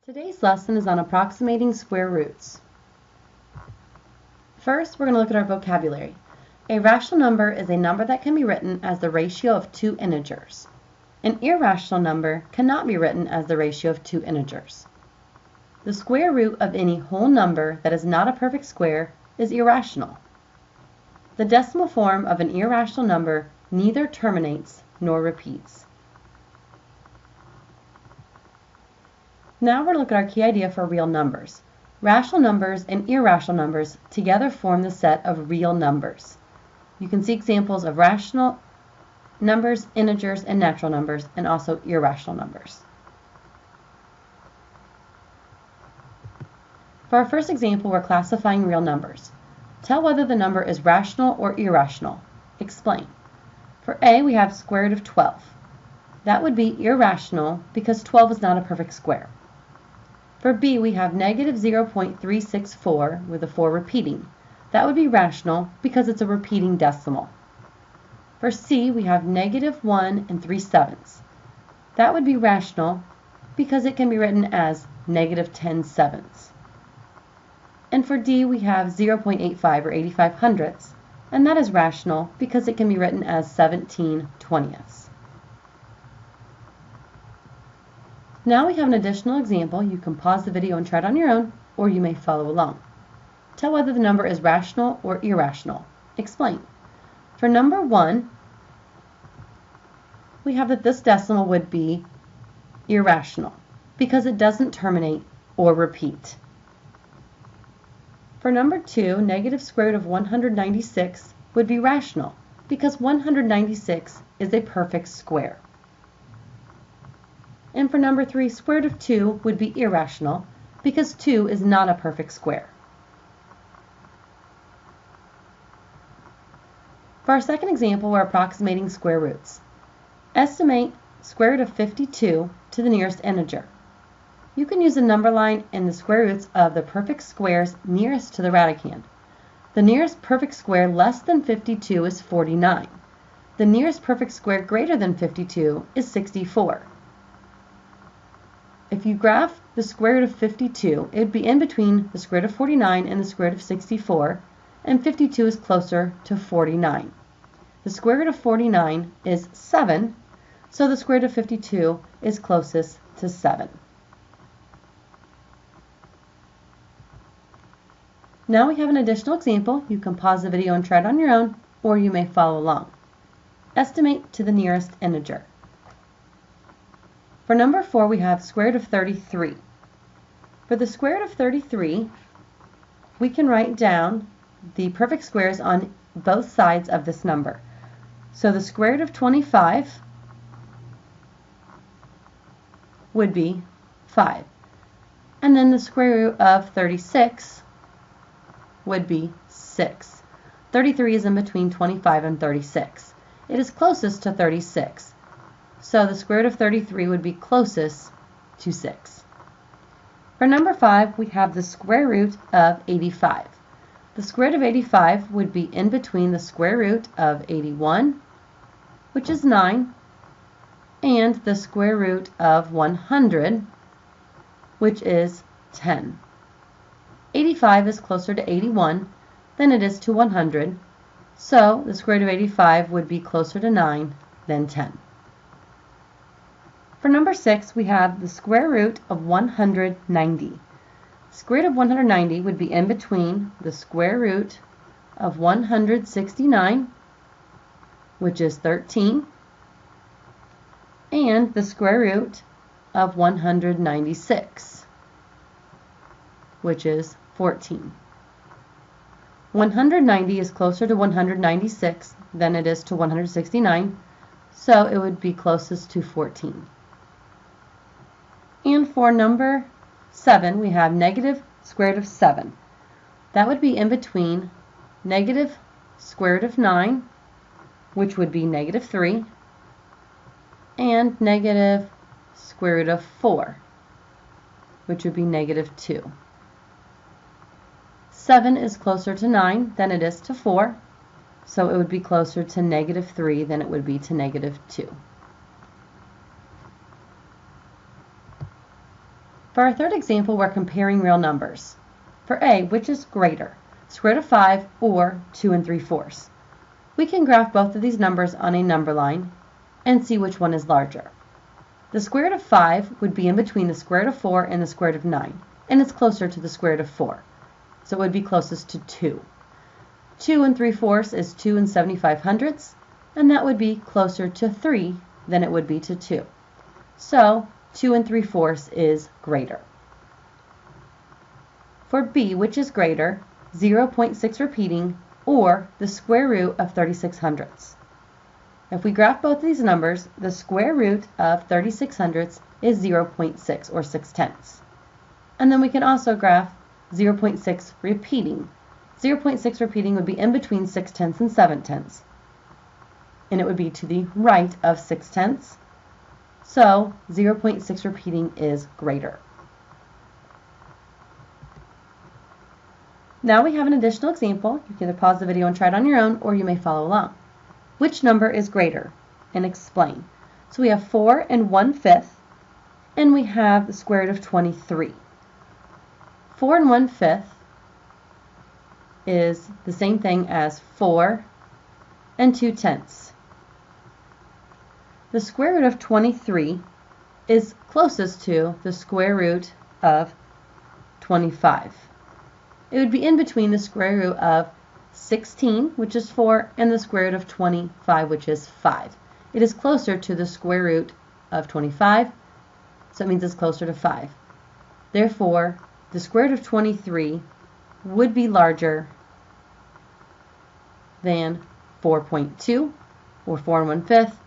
Today's lesson is on approximating square roots. First, we're going to look at our vocabulary. A rational number is a number that can be written as the ratio of two integers. An irrational number cannot be written as the ratio of two integers. The square root of any whole number that is not a perfect square is irrational. The decimal form of an irrational number neither terminates nor repeats. Now we're going to look at our key idea for real numbers. Rational numbers and irrational numbers together form the set of real numbers. You can see examples of rational numbers, integers, and natural numbers, and also irrational numbers. For our first example, we're classifying real numbers. Tell whether the number is rational or irrational. Explain. For A, we have square root of 12. That would be irrational because 12 is not a perfect square. For B, we have negative 0.364 with the 4 repeating. That would be rational because it's a repeating decimal. For C, we have negative 1 3/7. That would be rational because it can be written as negative 10/7. And for D, we have 0.85 or 85 hundredths, and that is rational because it can be written as 17/20. Now we have an additional example. You can pause the video and try it on your own, or you may follow along. Tell whether the number is rational or irrational. Explain. For number 1, we have that this decimal would be irrational because it doesn't terminate or repeat. For number 2, negative square root of 196 would be rational because 196 is a perfect square. And for number 3, square root of 2 would be irrational because 2 is not a perfect square. For our second example, we're approximating square roots. Estimate square root of 52 to the nearest integer. You can use a number line in the square roots of the perfect squares nearest to the radicand. The nearest perfect square less than 52 is 49. The nearest perfect square greater than 52 is 64. If you graph the square root of 52, it would be in between the square root of 49 and the square root of 64, and 52 is closer to 49. The square root of 49 is 7, so the square root of 52 is closest to 7. Now we have an additional example. You can pause the video and try it on your own, or you may follow along. Estimate to the nearest integer. For number 4, we have square root of 33. For the square root of 33, we can write down the perfect squares on both sides of this number. So the square root of 25 would be 5. And then the square root of 36 would be 6. 33 is in between 25 and 36. It is closest to 36. So the square root of 33 would be closest to 6. For number 5, we have the square root of 85. The square root of 85 would be in between the square root of 81, which is 9, and the square root of 100, which is 10. 85 is closer to 81 than it is to 100, so the square root of 85 would be closer to 9 than 10. For number 6, we have the square root of 190. Square root of 190 would be in between the square root of 169, which is 13, and the square root of 196, which is 14. 190 is closer to 196 than it is to 169, so it would be closest to 14. And for number 7, we have negative square root of 7. That would be in between negative square root of 9, which would be negative 3, and negative square root of 4, which would be negative 2. 7 is closer to 9 than it is to 4, so it would be closer to negative 3 than it would be to negative 2. For our third example, we're comparing real numbers. For A, which is greater, square root of 5 or 2 3/4? We can graph both of these numbers on a number line and see which one is larger. The square root of 5 would be in between the square root of 4 and the square root of 9, and it's closer to the square root of 4, so it would be closest to 2. 2 3/4 is 2 75/100, and that would be closer to 3 than it would be to 2. So 2 3/4 is greater. For B, which is greater, 0.6 repeating or the square root of 36/100. If we graph both of these numbers, the square root of 36/100 is 0.6 or 6/10. And then we can also graph 0.6 repeating. 0.6 repeating would be in between 6/10 and 7/10. And it would be to the right of 6/10. So 0.6 repeating is greater. Now we have an additional example. You can either pause the video and try it on your own, or you may follow along. Which number is greater? And explain. So we have 4 1/5, and we have the square root of 23. 4 1/5 is the same thing as 4 2/10. The square root of 23 is closest to the square root of 25. It would be in between the square root of 16, which is 4, and the square root of 25, which is 5. It is closer to the square root of 25, so it means it's closer to 5. Therefore, the square root of 23 would be larger than 4.2, or 4 1/5.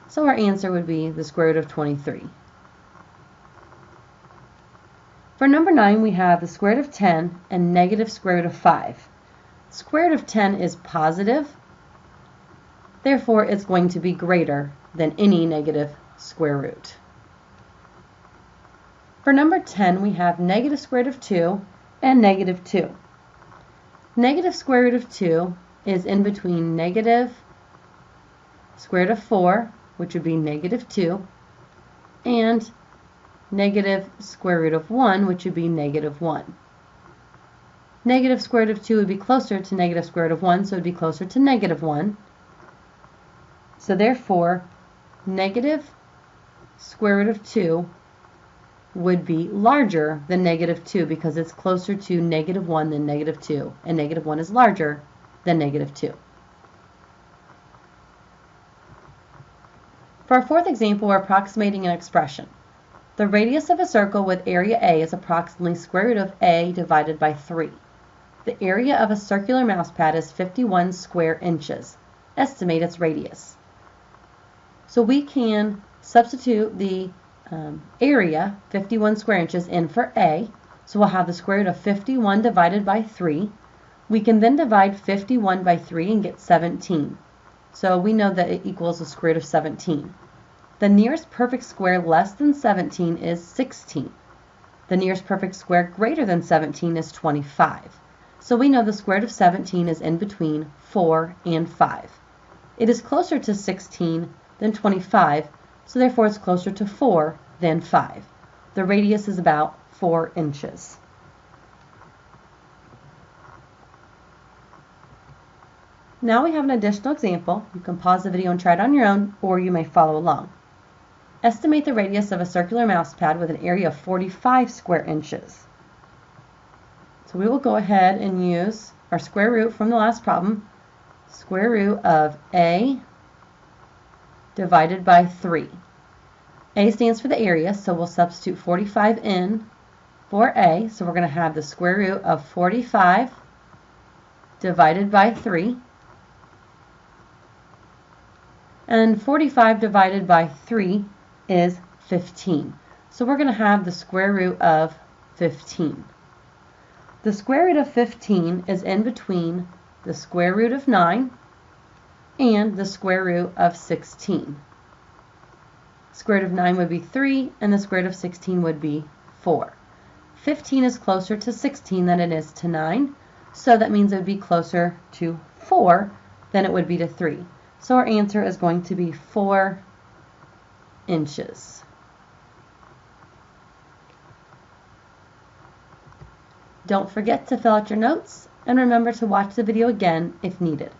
So our answer would be the square root of 23. For number 9, we have the square root of 10 and negative square root of 5. Square root of 10 is positive, therefore it's going to be greater than any negative square root. For number 10, we have negative square root of 2 and negative 2. Negative square root of 2 is in between negative square root of 4, which would be negative 2, and negative square root of 1, which would be negative 1. Negative square root of 2 would be closer to negative square root of 1, so it would be closer to negative 1. So therefore, negative square root of 2 would be larger than negative 2 because it's closer to negative 1 than negative 2, and negative 1 is larger than negative 2. For our fourth example, we're approximating an expression. The radius of a circle with area A is approximately square root of A divided by 3. The area of a circular mouse pad is 51 square inches. Estimate its radius. So we can substitute the area, 51 square inches, in for A. So we'll have the square root of 51 divided by 3. We can then divide 51 by 3 and get 17. So we know that it equals the square root of 17. The nearest perfect square less than 17 is 16. The nearest perfect square greater than 17 is 25. So we know the square root of 17 is in between 4 and 5. It is closer to 16 than 25, so therefore it's closer to 4 than 5. The radius is about 4 inches. Now we have an additional example. You can pause the video and try it on your own, or you may follow along. Estimate the radius of a circular mouse pad with an area of 45 square inches. So we will go ahead and use our square root from the last problem. Square root of A divided by 3. A stands for the area, so we'll substitute 45 in for A. So we're going to have the square root of 45 divided by 3. And 45 divided by 3 is 15. So we're going to have the square root of 15. The square root of 15 is in between the square root of 9 and the square root of 16. Square root of 9 would be 3, and the square root of 16 would be 4. 15 is closer to 16 than it is to 9, so that means it would be closer to 4 than it would be to 3. So our answer is going to be 4 inches. Don't forget to fill out your notes and remember to watch the video again if needed.